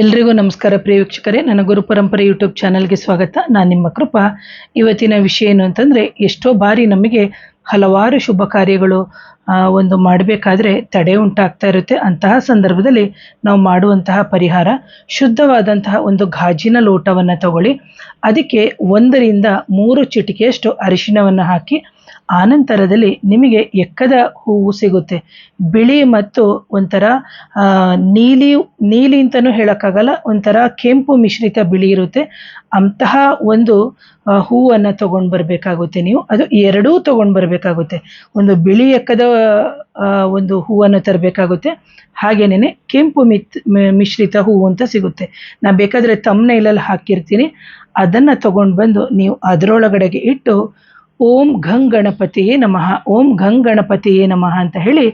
ಎಲ್ರಿಗೂ ನಮಸ್ಕಾರ ಪ್ರಿಯ ವೀಕ್ಷಕರೇ, ನನ್ನ ಗುರು ಪರಂಪರೆ ಯೂಟ್ಯೂಬ್ ಚಾನಲ್ಗೆ ಸ್ವಾಗತ. ನಾನು ನಿಮ್ಮ ಕೃಪಾ. ಇವತ್ತಿನ ವಿಷಯ ಏನು ಅಂತಂದರೆ, ಎಷ್ಟೋ ಬಾರಿ ನಮಗೆ ಹಲವಾರು ಶುಭ ಕಾರ್ಯಗಳು ಒಂದು ಮಾಡಬೇಕಾದ್ರೆ ತಡೆ ಉಂಟಾಗ್ತಾ ಇರುತ್ತೆ. ಅಂತಹ ಸಂದರ್ಭದಲ್ಲಿ ನಾವು ಮಾಡುವಂತಹ ಪರಿಹಾರ, ಶುದ್ಧವಾದಂತಹ ಒಂದು ಗಾಜಿನ ಲೋಟವನ್ನು ತಗೊಳ್ಳಿ. ಅದಕ್ಕೆ 1ರಿಂದ 3 ಚಿಟಿಕೆಯಷ್ಟು ಅರಿಶಿಣವನ್ನು ಹಾಕಿ, ಆನಂತರದಲ್ಲಿ ನಿಮಗೆ ಎಕ್ಕದ ಹೂವು ಸಿಗುತ್ತೆ. ಬಿಳಿ ಮತ್ತು ಒಂಥರ ನೀಲಿ ಅಂತಲೂ ಹೇಳೋಕ್ಕಾಗಲ್ಲ, ಒಂಥರ ಕೆಂಪು ಮಿಶ್ರಿತ ಬಿಳಿ ಇರುತ್ತೆ. ಅಂತಹ ಒಂದು ಹೂವನ್ನು ತೊಗೊಂಡು ಬರಬೇಕಾಗುತ್ತೆ. ನೀವು ಅದು ಎರಡೂ ತೊಗೊಂಡು ಬರಬೇಕಾಗುತ್ತೆ. ಒಂದು ಬಿಳಿ ಎಕ್ಕದ ಒಂದು ಹೂವನ್ನು ತರಬೇಕಾಗುತ್ತೆ, ಹಾಗೇನೇ ಕೆಂಪು ಮಿಶ್ರಿತ ಹೂವು ಅಂತ ಸಿಗುತ್ತೆ. ನಾನು ಬೇಕಾದರೆ ತಮ್ನೈಲಲ್ಲಿ ಹಾಕಿರ್ತೀನಿ. ಅದನ್ನು ತೊಗೊಂಡು ಬಂದು ನೀವು ಅದರೊಳಗಡೆಗೆ ಇಟ್ಟು ಓಂ ಗಂ ಗಣಪತಿಯೇ ನಮಃ, ಓಂ ಗಂ ಗಣಪತಿಯೇ ನಮಃ ಅಂತ ಹೇಳಿ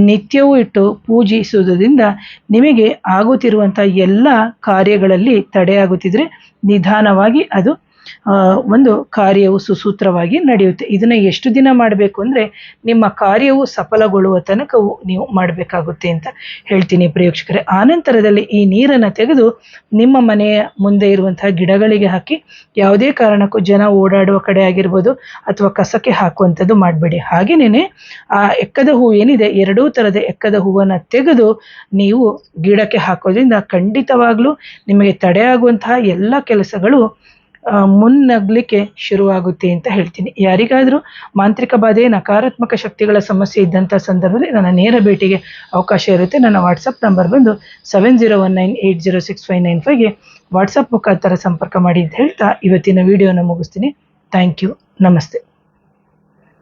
ನಿತ್ಯವೂ ಇಟ್ಟು ಪೂಜಿಸುವುದರಿಂದ ನಿಮಗೆ ಆಗುತ್ತಿರುವಂಥ ಎಲ್ಲ ಕಾರ್ಯಗಳಲ್ಲಿ ತಡೆಯಾಗುತ್ತಿದ್ರೆ ನಿಧಾನವಾಗಿ ಅದು ಒಂದು ಕಾರ್ಯವು ಸುಸೂತ್ರವಾಗಿ ನಡೆಯುತ್ತೆ. ಇದನ್ನು ಎಷ್ಟು ದಿನ ಮಾಡಬೇಕು ಅಂದರೆ ನಿಮ್ಮ ಕಾರ್ಯವು ಸಫಲಗೊಳ್ಳುವ ತನಕವು ನೀವು ಮಾಡಬೇಕಾಗುತ್ತೆ ಅಂತ ಹೇಳ್ತೀನಿ ಪ್ರೇಕ್ಷಕರೇ. ಆನಂತರದಲ್ಲಿ ಈ ನೀರನ್ನು ತೆಗೆದು ನಿಮ್ಮ ಮನೆಯ ಮುಂದೆ ಇರುವಂತಹ ಗಿಡಗಳಿಗೆ ಹಾಕಿ, ಯಾವುದೇ ಕಾರಣಕ್ಕೂ ಜನ ಓಡಾಡುವ ಕಡೆ ಆಗಿರ್ಬೋದು ಅಥವಾ ಕಸಕ್ಕೆ ಹಾಕುವಂಥದ್ದು ಮಾಡಬೇಡಿ. ಹಾಗೆಯೇ ಆ ಎಕ್ಕದ ಹೂವು ಏನಿದೆ, ಎರಡೂ ಥರದ ಎಕ್ಕದ ಹೂವನ್ನು ತೆಗೆದು ನೀವು ಗಿಡಕ್ಕೆ ಹಾಕೋದ್ರಿಂದ ಖಂಡಿತವಾಗ್ಲೂ ನಿಮಗೆ ತಡೆಯಾಗುವಂತಹ ಎಲ್ಲ ಕೆಲಸಗಳು ಮುನ್ನಗ್ಲಿಕ್ಕೆ ಶುರುವಾಗುತ್ತೆ ಅಂತ ಹೇಳ್ತೀನಿ. ಯಾರಿಗಾದರೂ ಮಾಂತ್ರಿಕ ಬಾಧೆ, ನಕಾರಾತ್ಮಕ ಶಕ್ತಿಗಳ ಸಮಸ್ಯೆ ಇದ್ದಂಥ ಸಂದರ್ಭದಲ್ಲಿ ನನ್ನ ನೇರ ಭೇಟಿಗೆ ಅವಕಾಶ ಇರುತ್ತೆ. ನನ್ನ ವಾಟ್ಸಪ್ ನಂಬರ್ ಬಂದು 7019806595ಗೆ ವಾಟ್ಸಪ್ ಮುಖಾಂತರ ಸಂಪರ್ಕ ಮಾಡಿ ಅಂತ ಹೇಳ್ತಾ ಇವತ್ತಿನ ವಿಡಿಯೋನ ಮುಗಿಸ್ತೀನಿ. Thank you. ನಮಸ್ತೆ.